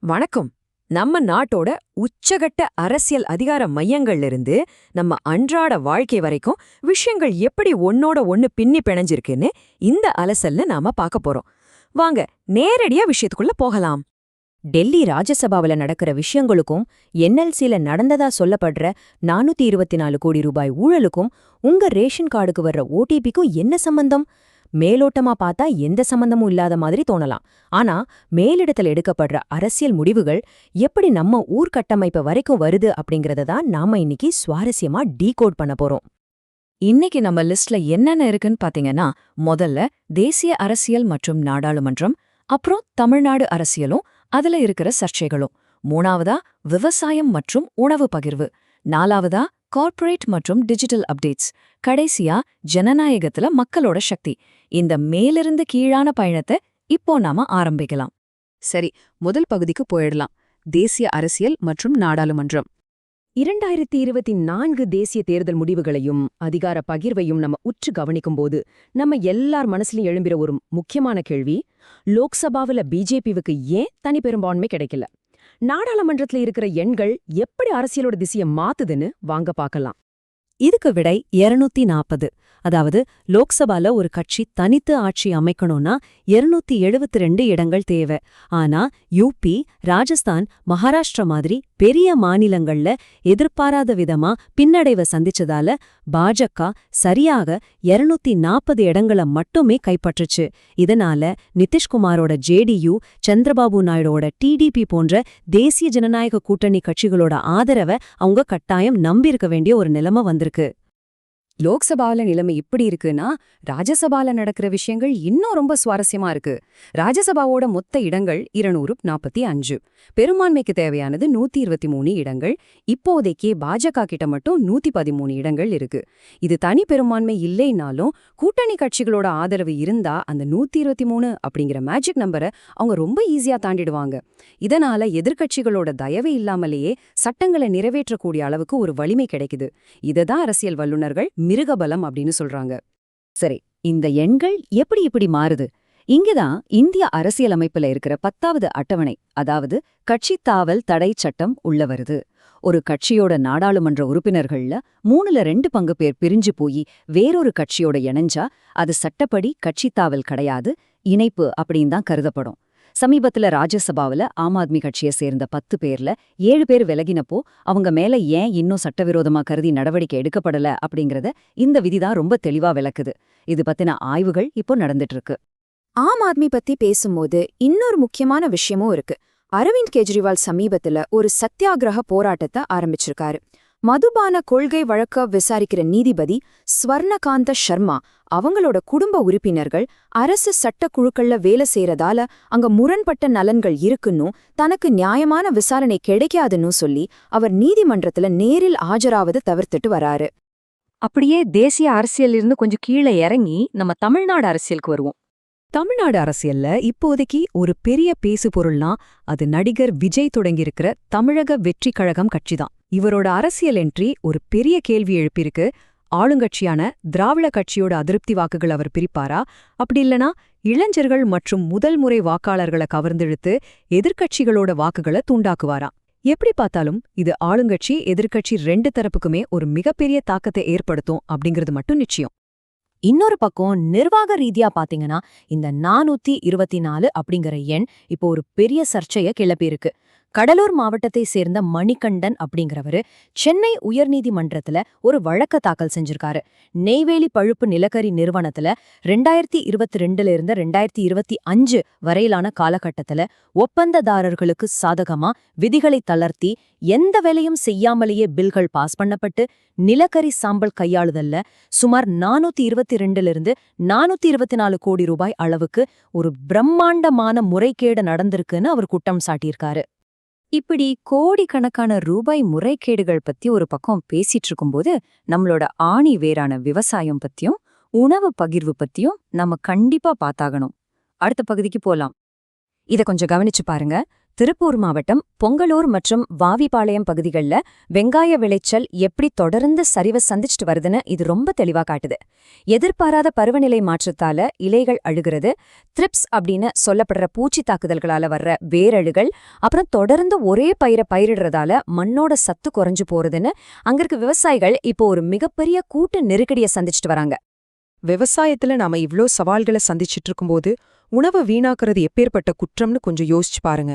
வணக்கம். நம்ம நாட்டோட உச்சகட்ட அரசியல் அதிகார மையங்கள்ல இருந்து நம்ம அன்றாட வாழ்க்கை வரைக்கும் விஷயங்கள் எப்படி ஒன்னோட ஒன்னு பின்னி பிணைஞ்சிருக்குன்னு இந்த அலசல்ல நாம பார்க்க போறோம். வாங்க நேரடியா விஷயத்துக்குள்ள போகலாம். டெல்லி ராஜ்யசபாவுல நடக்கிற விஷயங்களுக்கும் என்எல்சில நடந்ததா சொல்லப்படுற 424 கோடி ரூபாய் ஊழலுக்கும் உங்க ரேஷன் கார்டுக்கு வர்ற ஓடிபிக்கும் என்ன சம்பந்தம்? மேலோட்டமா பார்த்தா எந்த சம்பந்தமும் இல்லாத மாதிரி தோணலாம். ஆனா மேலிடத்துல எடுக்கப்படுற அரசியல் முடிவுகள் எப்படி நம்ம ஊர் கட்டமைப்பு வரைக்கும் வருது அப்படிங்கறத தான் நாம இன்னைக்கு சுவாரஸ்யமா டீகோட் பண்ண போறோம். இன்னைக்கு நம்ம லிஸ்ட்ல என்னென்ன இருக்குன்னு பாத்தீங்கன்னா, முதல்ல தேசிய அரசியல் மற்றும் நாடாளுமன்றம், அப்புறம் தமிழ்நாடு அரசியலும் அதுல இருக்கிற சர்ச்சைகளும், மூணாவதா விவசாயம் மற்றும் உணவு பகிர்வு, நாலாவதா கார்ப்பரேட் மற்றும் டிஜிட்டல் அப்டேட்ஸ், கடைசியா ஜனநாயகத்துல மக்களோட சக்தி. இந்த மேலிருந்து கீழான பயணத்தை இப்போ நாம ஆரம்பிக்கலாம். சரி, முதல் பகுதிக்கு போயிடலாம். தேசிய அரசியல் மற்றும் நாடாளுமன்றம். 2024 தேசிய தேர்தல் முடிவுகளையும் அதிகார பகிர்வையும் நம்ம உற்று கவனிக்கும்போது நம்ம எல்லார் மனசுலயும் எழும்புற ஒரு முக்கியமான கேள்வி, லோக்சபாவுல பிஜேபிவுக்கு ஏன் தனி பெரும்பான்மை கிடைக்கல? நாடாளுமன்றத்துல இருக்கிற எண்கள் எப்படி அரசியலோட திசையை மாத்துதுன்னு வாங்க பார்க்கலாம். இதுக்கு விடை 240. அதாவது லோக்சபால ஒரு கட்சி தனித்து ஆட்சி அமைக்கணும்னா 272 இடங்கள் தேவை. ஆனா யூபி, ராஜஸ்தான், மகாராஷ்டிரா மாதிரி பெரிய மாநிலங்கள்ல எதிர்பாராத விதமா பின்னடைவை சந்திச்சதால பாஜக சரியாக 240 இடங்களை மட்டுமே கைப்பற்றுச்சு. இதனால நிதிஷ்குமாரோட ஜேடியு, சந்திரபாபு நாயுடோட டிடிபி போன்ற தேசிய ஜனநாயக கூட்டணி கட்சிகளோட ஆதரவை அவங்க கட்டாயம் நம்பியிருக்க வேண்டிய ஒரு நிலைமை வந்திருக்கு. லோக்சபால நிலைமை இப்படி இருக்குன்னா, ராஜ்யசபால நடக்கிற விஷயங்கள் இன்னும் ரொம்ப சுவாரஸ்யமா இருக்கு. ராஜ்யசபாவோட மொத்த இடங்கள் 245. பெரும்பான்மைக்கு தேவையானது 123 இடங்கள். இப்போதைக்கே பாஜக கிட்ட மட்டும் 113 இடங்கள் இருக்கு. இது தனி பெரும்பான்மை இல்லைனாலும் கூட்டணி கட்சிகளோட ஆதரவு இருந்தா அந்த 123 அப்படிங்கிற மேஜிக் நம்பரை அவங்க ரொம்ப ஈஸியா தாண்டிடுவாங்க. இதனால எதிர்க்கட்சிகளோட தயவு இல்லாமலேயே சட்டங்களை நிறைவேற்றக்கூடிய அளவுக்கு ஒரு வலிமை கிடைக்குது. இததான் அரசியல் வல்லுநர்கள் மிருகபலம் அப்படின்னு சொல்றாங்க. சரி, இந்த எண்கள் எப்படி இப்படி மாறுது? இங்கதான் இந்திய அரசியலமைப்புல இருக்கிற 10வது அட்டவணை, அதாவது கட்சி தாவல் தடை சட்டம் உள்ள வருது. ஒரு கட்சியோட நாடாளுமன்ற உறுப்பினர்கள்ல 3/2 பங்கு பேர் பிரிஞ்சு போய் வேறொரு கட்சியோட இணைஞ்சா அது சட்டப்படி கட்சி தாவல் கிடையாது, இணைப்பு அப்படின்னு தான் கருதப்படும். சமீபத்துல ராஜ்யசபாவுல ஆம் ஆத்மி கட்சியை சேர்ந்த 10 பேர்ல 7 பேர் விலகினப்போ அவங்க மேல ஏன் இன்னும் சட்டவிரோதமா கருதி நடவடிக்கை எடுக்கப்படல அப்படிங்கறத இந்த விதிதான் ரொம்ப தெளிவா விளக்குது. இது பத்தின ஆய்வுகள் இப்போ நடந்துட்டு இருக்கு. ஆம் ஆத்மி பத்தி பேசும்போது இன்னொரு முக்கியமான விஷயமும் இருக்கு. அரவிந்த் கெஜ்ரிவால் சமீபத்துல ஒரு சத்தியாகிரக போராட்டத்தை ஆரம்பிச்சிருக்காரு. மதுபான கொள்கை வழக்க விசாரிக்கிற நீதிபதி ஸ்வர்ணகாந்த சர்மா அவங்களோட குடும்ப உறுப்பினர்கள் அரசு சட்டக்குழுக்கள்ல வேலை செய்யறதால அங்க முரண்பட்ட நலன்கள் இருக்குன்னும் தனக்கு நியாயமான விசாரணை கிடைக்காதுன்னு சொல்லி அவர் நீதிமன்றத்துல நேரில் ஆஜராவதை தவிர்த்துட்டு வராரு. அப்படியே தேசிய அரசியலிருந்து கொஞ்சம் கீழே இறங்கி நம்ம தமிழ்நாடு அரசியலுக்கு வருவோம். தமிழ்நாடு அரசியல்ல இப்போதைக்கு ஒரு பெரிய பேசு பொருள்னா அது நடிகர் விஜய் தொடங்கியிருக்கிற தமிழக வெற்றி கழகம் கட்சிதான். இவரோட அரசியல் என்ட்ரி ஒரு பெரிய கேள்வி எழுப்பியிருக்கு. ஆளுங்கட்சியான திராவிட கட்சியோட அதிருப்தி வாக்குகள் அவர் பிரிப்பாரா? அப்படி இல்லனா இளைஞர்கள் மற்றும் முதல் முறை வாக்காளர்களை கவர்ந்தெழுத்து எதிர்க்கட்சிகளோட வாக்குகளை தூண்டாக்குவாரா? எப்படி பார்த்தாலும் இது ஆளுங்கட்சி எதிர்க்கட்சி 2 தரப்புக்குமே ஒரு மிகப்பெரிய தாக்கத்தை ஏற்படுத்தும் அப்படிங்கிறது மட்டும் நிச்சயம். இன்னொரு பக்கம் நிர்வாக ரீதியா பாத்தீங்கன்னா இந்த 424 அப்படிங்கிற எண் இப்போ ஒரு பெரிய சர்ச்சைய கிளப்பியிருக்கு. கடலூர் மாவட்டத்தை சேர்ந்த மணிகண்டன் அப்படிங்கிறவரு சென்னை உயர்நீதிமன்றத்துல ஒரு வழக்க தாக்கல் செஞ்சிருக்காரு. நெய்வேலி பழுப்பு நிலக்கரி நிறுவனத்துல 2022 இருந்து 2025 வரையிலான காலகட்டத்துல ஒப்பந்ததாரர்களுக்கு சாதகமா விதிகளை தளர்த்தி எந்த வேலையும் செய்யாமலேயே பில்கள் பாஸ் பண்ணப்பட்டு நிலக்கரி சாம்பல் கையாளுதல்ல சுமார் 422 இருந்து 424 கோடி ரூபாய் அளவுக்கு ஒரு பிரம்மாண்டமான முறைகேடு நடந்திருக்குன்னு அவர் குற்றம் சாட்டியிருக்காரு. இப்படி கோடிக்கணக்கான ரூபாய் முறைகேடுகள் பத்தி ஒரு பக்கம் பேசிட்டு இருக்கும்போது நம்மளோட ஆணி வேறான விவசாயம் பத்தியும் உணவு பகிர்வு பத்தியும் நம்ம கண்டிப்பா பார்த்தாகணும். அடுத்த பகுதிக்கு போலாம். இத கொஞ்சம் கவனிச்சு பாருங்க. திருப்பூர் மாவட்டம் பொங்கலூர் மற்றும் வாவிபாளையம் பகுதிகளில் வெங்காய விளைச்சல் எப்படி தொடர்ந்து சரிவை சந்திச்சுட்டு வருதுன்னு இது ரொம்ப தெளிவா காட்டுது. எதிர்பாராத பருவநிலை மாற்றத்தால இலைகள் அழுகிறது, த்ரிப்ஸ் அப்படின்னு சொல்லப்படுற பூச்சி தாக்குதல்களால வர்ற வேரழுகள், அப்புறம் தொடர்ந்து ஒரே பயிரை பயிரிடுறதால மண்ணோட சத்து குறைஞ்சு போறதுன்னு அங்க இருக்க விவசாயிகள் இப்போ ஒரு மிகப்பெரிய கூட்டு நெருக்கடியை சந்திச்சுட்டு வராங்க. விவசாயத்துல நாம இவ்ளோ சவால்களை சந்திச்சிட்டு இருக்கும்போது உணவு வீணாக்குறது எப்பேற்பட்ட குற்றம்னு கொஞ்சம் யோசிச்சு பாருங்க.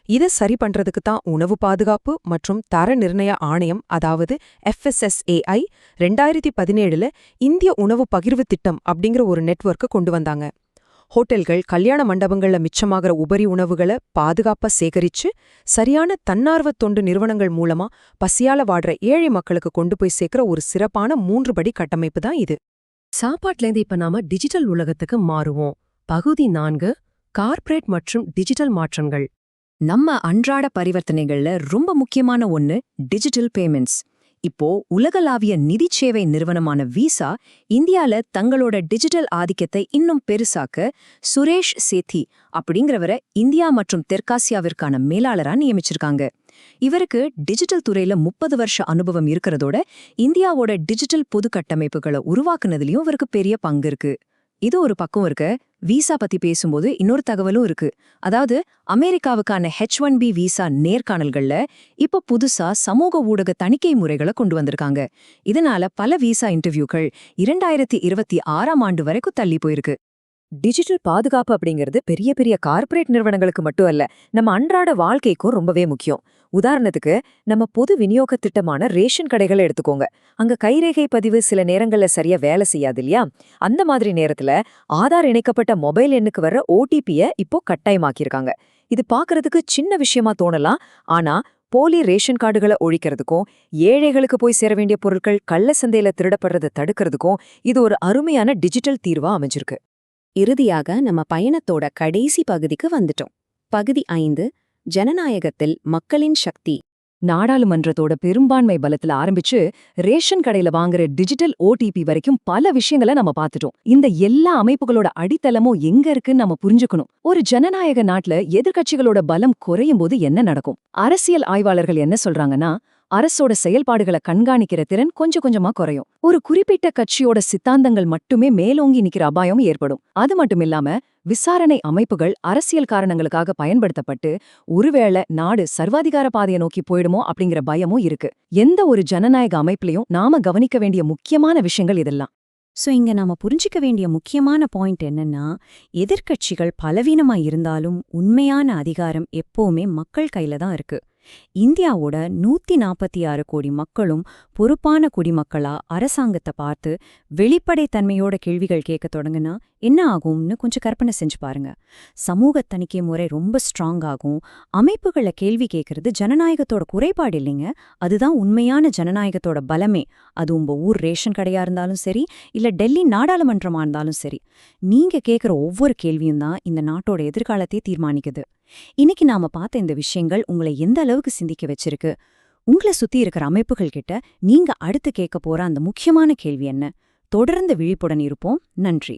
இதை சரி பண்றதுக்கு தான் உணவு பாதுகாப்பு மற்றும் தர நிர்ணய ஆணையம், அதாவது FSSAI 2017 இந்திய உணவு பகிர்வு திட்டம் அப்படிங்கிற ஒரு நெட்வொர்க்கை கொண்டு வந்தாங்க. ஹோட்டல்கள், கல்யாண மண்டபங்கள்ல மிச்சமாகிற உபரி உணவுகளை பாதுகாப்பா சேகரிச்சு சரியான தன்னார்வ தொண்டு நிறுவனங்கள் மூலமா பசியால வாடுற ஏழை மக்களுக்கு கொண்டு போய் சேர்க்கிற ஒரு சிறப்பான 3 படி கட்டமைப்பு தான் இது. சாப்பாட்லேருந்து இப்ப நாம டிஜிட்டல் உலகத்துக்கு மாறுவோம். பகுதி 4, கார்ப்பரேட் மற்றும் டிஜிட்டல் மாற்றங்கள். நம்ம அன்றாட பரிவர்த்தனைகள்ல ரொம்ப முக்கியமான ஒன்னு டிஜிட்டல் பேமெண்ட்ஸ். இப்போ உலகளாவிய நிதி சேவை நிறுவனமான விசா இந்தியால தங்களோட டிஜிட்டல் ஆதிக்கத்தை இன்னும் பெருசாக்க சுரேஷ் சேத்தி அப்படிங்கிறவரை இந்தியா மற்றும் தெற்காசியாவிற்கான மேலாளரா நியமிச்சிருக்காங்க. இவருக்கு டிஜிட்டல் துறையில 30 வருஷ அனுபவம் இருக்கிறதோட இந்தியாவோட டிஜிட்டல் பொது கட்டமைப்புகளை உருவாக்குனதுலயும் இவருக்கு பெரிய பங்கு இருக்கு. இது ஒரு பக்கம் இருக்க, விசா பத்தி பேசும்போது இன்னொரு தகவலும் இருக்கு. அதாவது அமெரிக்காவுக்கான H1B விசா நேர்காணல்கள்ல இப்ப புதுசா சமூக ஊடக தணிக்கை முறைகளை கொண்டு வந்திருக்காங்க. இதனால பல விசா இன்டர்வியூக்கள் 2026ஆம் ஆண்டு வரைக்கும் தள்ளி போயிருக்கு. டிஜிட்டல் பாதுகாப்பு அப்படிங்கிறது பெரிய பெரிய கார்ப்பரேட் நிறுவனங்களுக்கு மட்டும் அல்ல, நம்ம அன்றாட வாழ்க்கைக்கும் ரொம்பவே முக்கியம். உதாரணத்துக்கு நம்ம பொது விநியோக திட்டமான ரேஷன் கடைகளை எடுத்துக்கோங்க. அங்க கைரேகை பதிவு சில நேரங்கள்ல சரியா வேலை செய்யாது இல்லையா? அந்த மாதிரி நேரத்துல ஆதார் இணைக்கப்பட்ட மொபைல் எண்ணுக்கு வர்ற OTPயை இப்போ கட்டாயமாக்கியிருக்காங்க. இது பாக்குறதுக்கு சின்ன விஷயமா தோணலாம், ஆனா போலி ரேஷன் கார்டுகளை ஒழிக்கிறதுக்கும் ஏழைகளுக்கு போய் சேர வேண்டிய பொருட்கள் கள்ள சந்தையில திருடப்படுறதை தடுக்கிறதுக்கும் இது ஒரு அருமையான டிஜிட்டல் தீர்வா அமைஞ்சிருக்கு. இறுதியாக நம்ம பயணத்தோட கடைசி பகுதிக்கு வந்துட்டோம். பகுதி 5, ஜனநாயகத்தில் மக்களின் சக்தி. நாடாளுமன்றத்தோட பெரும்பான்மை பலத்துல ஆரம்பிச்சு ரேஷன் கடையில வாங்குற டிஜிட்டல் OTP வரைக்கும் பல விஷயங்களை நம்ம பார்த்துட்டோம். இந்த எல்லா அமைப்புகளோட அடித்தளமும் எங்க இருக்குன்னு நம்ம புரிஞ்சுக்கணும். ஒரு ஜனநாயக நாட்டுல எதிர்க்கட்சிகளோட பலம் குறையும் போது என்ன நடக்கும்? அரசியல் ஆய்வாளர்கள் என்ன சொல்றாங்கன்னா, அரசோட செயல்பாடுகளை கண்காணிக்கிற திறன் கொஞ்சம் கொஞ்சமா குறையும். ஒரு குறிப்பிட்ட கட்சியோட சித்தாந்தங்கள் மட்டுமே மேலோங்கி நிக்கிற அபாயம் ஏற்படும். அது மட்டும் இல்லாம விசாரணை அமைப்புகள் அரசியல் காரணங்களுக்காக பயன்படுத்தப்பட்டு ஒருவேளை நாடு சர்வாதிகார பாதையை நோக்கி போயிடுமோ அப்படிங்கிற பயமும் இருக்கு. எந்த ஒரு ஜனநாயக அமைப்புலயும் நாம கவனிக்க வேண்டிய முக்கியமான விஷயங்கள் இதெல்லாம். இங்க நாம புரிஞ்சிக்க வேண்டிய முக்கியமான பாயிண்ட் என்னன்னா, எதிர்க்கட்சிகள் பலவீனமா இருந்தாலும் உண்மையான அதிகாரம் எப்பவுமே மக்கள் கையில தான் இருக்கு. இந்தியாவோட 146 கோடி மக்களும் பொறுப்பான குடிமக்களா அரசாங்கத்தை பார்த்து வெளிப்படைத்தன்மையோட கேள்விகள் கேட்க தொடங்குனா என்ன ஆகும்னு கொஞ்சம் கற்பனை செஞ்சு பாருங்க. சமூக தணிக்கை முறை ரொம்ப ஸ்ட்ராங் ஆகும். அமைப்புகளை கேள்வி கேட்கறது ஜனநாயகத்தோட குறைபாடு இல்லைங்க, அதுதான் உண்மையான ஜனநாயகத்தோட பலமே. அது உங்க ஊர் ரேஷன் கடையா இருந்தாலும் சரி, இல்ல டெல்லி நாடாளுமன்றமா இருந்தாலும் சரி, நீங்க கேட்கிற ஒவ்வொரு கேள்வியும் தான் இந்த நாட்டோட எதிர்காலத்தை தீர்மானிக்குது. இன்னைக்கு நாம பார்த்த இந்த விஷயங்கள் உங்களை எந்த அளவுக்கு சிந்திக்க வச்சிருக்கு? உங்களை சுத்தி இருக்கிற அமைப்புகள் கிட்ட நீங்க அடுத்து கேட்க போற அந்த முக்கியமான கேள்வி என்ன? தொடர்ந்து விழிப்புடன் இருப்போம். நன்றி.